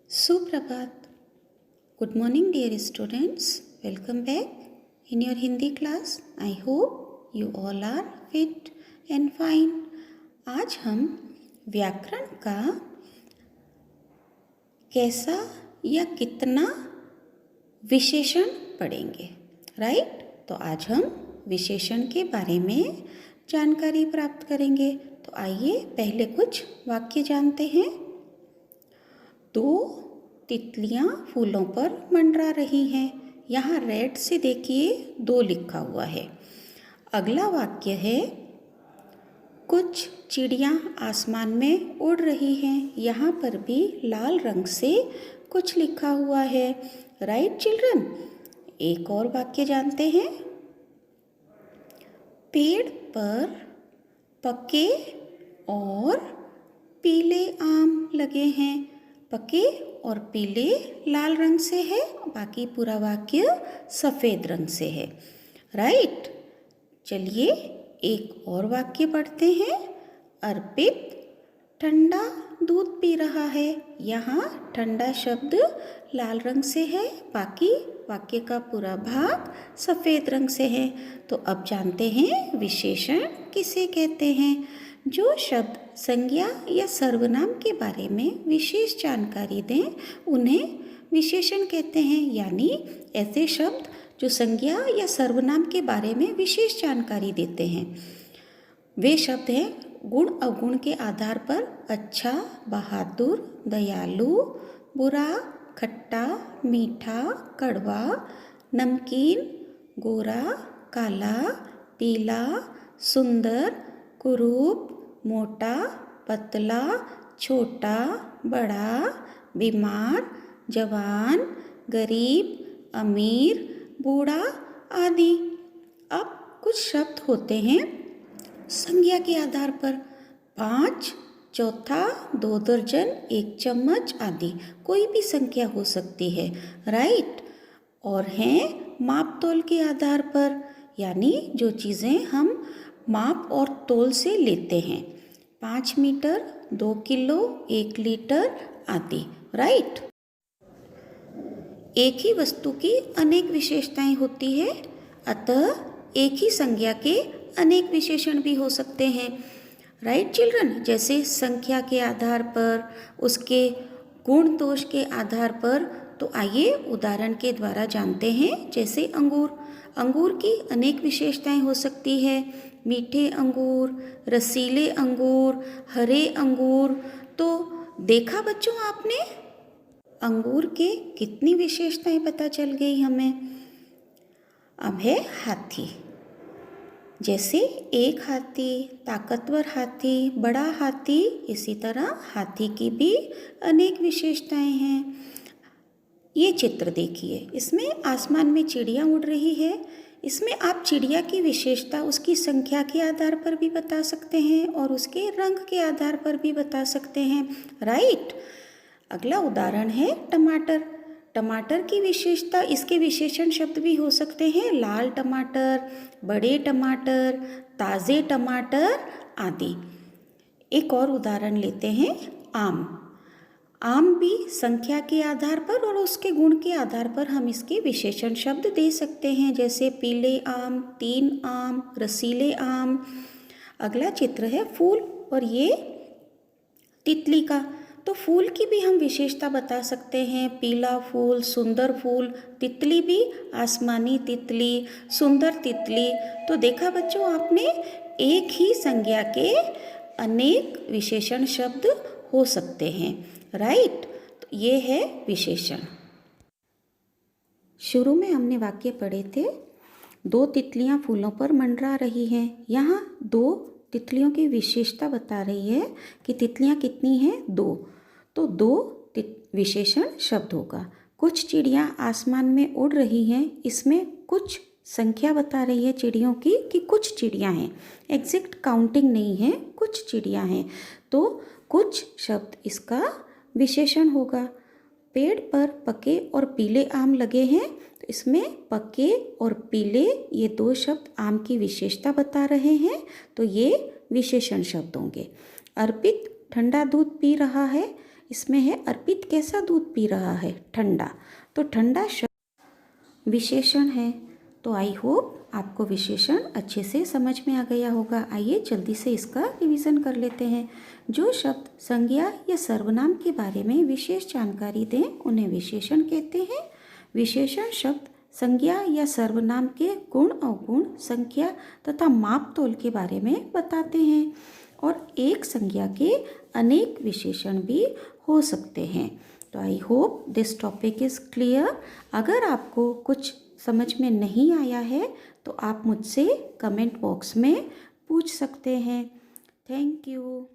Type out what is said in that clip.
Suprabhat. Good morning, dear students. Welcome back in your Hindi class. I hope you all are fit and fine. आज हम व्याकरण का कैसा या कितना विशेषण पढ़ेंगे, राइट? तो आज हम विशेषण के बारे में जानकारी प्राप्त करेंगे। तो आइए पहले कुछ वाक्य जानते हैं। दो तितलियां फूलों पर मंडरा रही हैं। यहाँ रेड से देखिए 2 लिखा हुआ है। अगला वाक्य है कुछ चिड़ियां आसमान में उड़ रही हैं। यहाँ पर भी लाल रंग से कुछ लिखा हुआ है, राइट चिल्ड्रन? एक और वाक्य जानते हैं। पेड़ पर पके और पीले आम लगे हैं। पके और पीले लाल रंग से है, बाकी पूरा वाक्य सफ़ेद रंग से है, राइट? चलिए एक और वाक्य पढ़ते हैं। अर्पित ठंडा दूध पी रहा है। यहाँ ठंडा शब्द लाल रंग से है, बाकी वाक्य का पूरा भाग सफ़ेद रंग से है। तो अब जानते हैं विशेषण किसे कहते हैं। जो शब्द संज्ञा या सर्वनाम के बारे में विशेष जानकारी दें उन्हें विशेषण कहते हैं। यानी ऐसे शब्द जो संज्ञा या सर्वनाम के बारे में विशेष जानकारी देते हैं, वे शब्द हैं गुण अवगुण के आधार पर अच्छा, बहादुर, दयालु, बुरा, खट्टा, मीठा, कड़वा, नमकीन, गोरा, काला, पीला, सुंदर, कुरूप, मोटा, पतला, छोटा, बड़ा, बीमार, जवान, गरीब, अमीर, बूढ़ा आदि। अब कुछ शब्द होते हैं संज्ञा के आधार पर। 5, चौथा, 2 दर्जन, 1 चम्मच आदि कोई भी संख्या हो सकती है, राइट? और हैं माप तोल के आधार पर, यानी जो चीज़ें हम माप और तोल से लेते हैं। 5 मीटर, 2 किलो, 1 लीटर आदि, राइट? एक ही वस्तु की अनेक विशेषताएं होती है, अतः एक ही संज्ञा के अनेक विशेषण भी हो सकते हैं, राइट चिल्ड्रन? जैसे संख्या के आधार पर, उसके गुण दोष के आधार पर। तो आइए उदाहरण के द्वारा जानते हैं। जैसे अंगूर, अंगूर की अनेक विशेषताएं हो सकती है। मीठे अंगूर, रसीले अंगूर, हरे अंगूर। तो देखा बच्चों आपने अंगूर के कितनी विशेषताएं पता चल गई हमें। अब है हाथी। जैसे एक हाथी, ताकतवर हाथी, बड़ा हाथी, इसी तरह हाथी की भी अनेक विशेषताएं हैं। ये चित्र देखिए, इसमें आसमान में चिड़िया उड़ रही है। इसमें आप चिड़िया की विशेषता उसकी संख्या के आधार पर भी बता सकते हैं और उसके रंग के आधार पर भी बता सकते हैं, राइट? अगला उदाहरण है टमाटर। टमाटर की विशेषता, इसके विशेषण शब्द भी हो सकते हैं लाल टमाटर, बड़े टमाटर, ताज़े टमाटर आदि। एक और उदाहरण लेते हैं आम। आम भी संख्या के आधार पर और उसके गुण के आधार पर हम इसके विशेषण शब्द दे सकते हैं, जैसे पीले आम, 3 आम, रसीले आम। अगला चित्र है फूल और ये तितली का। तो फूल की भी हम विशेषता बता सकते हैं, पीला फूल, सुंदर फूल। तितली भी आसमानी तितली, सुंदर तितली। तो देखा बच्चों आपने, एक ही संज्ञा के अनेक विशेषण शब्द हो सकते हैं, राइट? तो ये है विशेषण। शुरू में हमने वाक्य पढ़े थे, 2 तितलियां फूलों पर मंडरा रही हैं। यहाँ 2 तितलियों की विशेषता बता रही है कि तितलियां कितनी हैं, 2। तो 2 विशेषण शब्द होगा। कुछ चिड़ियां आसमान में उड़ रही हैं, इसमें कुछ संख्या बता रही है चिड़ियों की कि कुछ चिड़ियां हैं, एग्जैक्ट काउंटिंग नहीं है, कुछ चिड़ियां हैं। तो कुछ शब्द इसका विशेषण होगा। पेड़ पर पके और पीले आम लगे हैं, तो इसमें पके और पीले ये 2 शब्द आम की विशेषता बता रहे हैं, तो ये विशेषण शब्द होंगे। अर्पित ठंडा दूध पी रहा है, इसमें है अर्पित कैसा दूध पी रहा है, ठंडा। तो ठंडा शब्द विशेषण है। तो आई होप आपको विशेषण अच्छे से समझ में आ गया होगा। आइए जल्दी से इसका रिवीजन कर लेते हैं। जो शब्द संज्ञा या सर्वनाम के बारे में विशेष जानकारी दें उन्हें विशेषण कहते हैं। विशेषण शब्द संज्ञा या सर्वनाम के गुण अवगुण, संख्या तथा माप तोल के बारे में बताते हैं। और एक संज्ञा के अनेक विशेषण भी हो सकते हैं। तो I hope this topic is clear. अगर आपको कुछ समझ में नहीं आया है तो आप मुझसे कमेंट बॉक्स में पूछ सकते हैं। Thank you.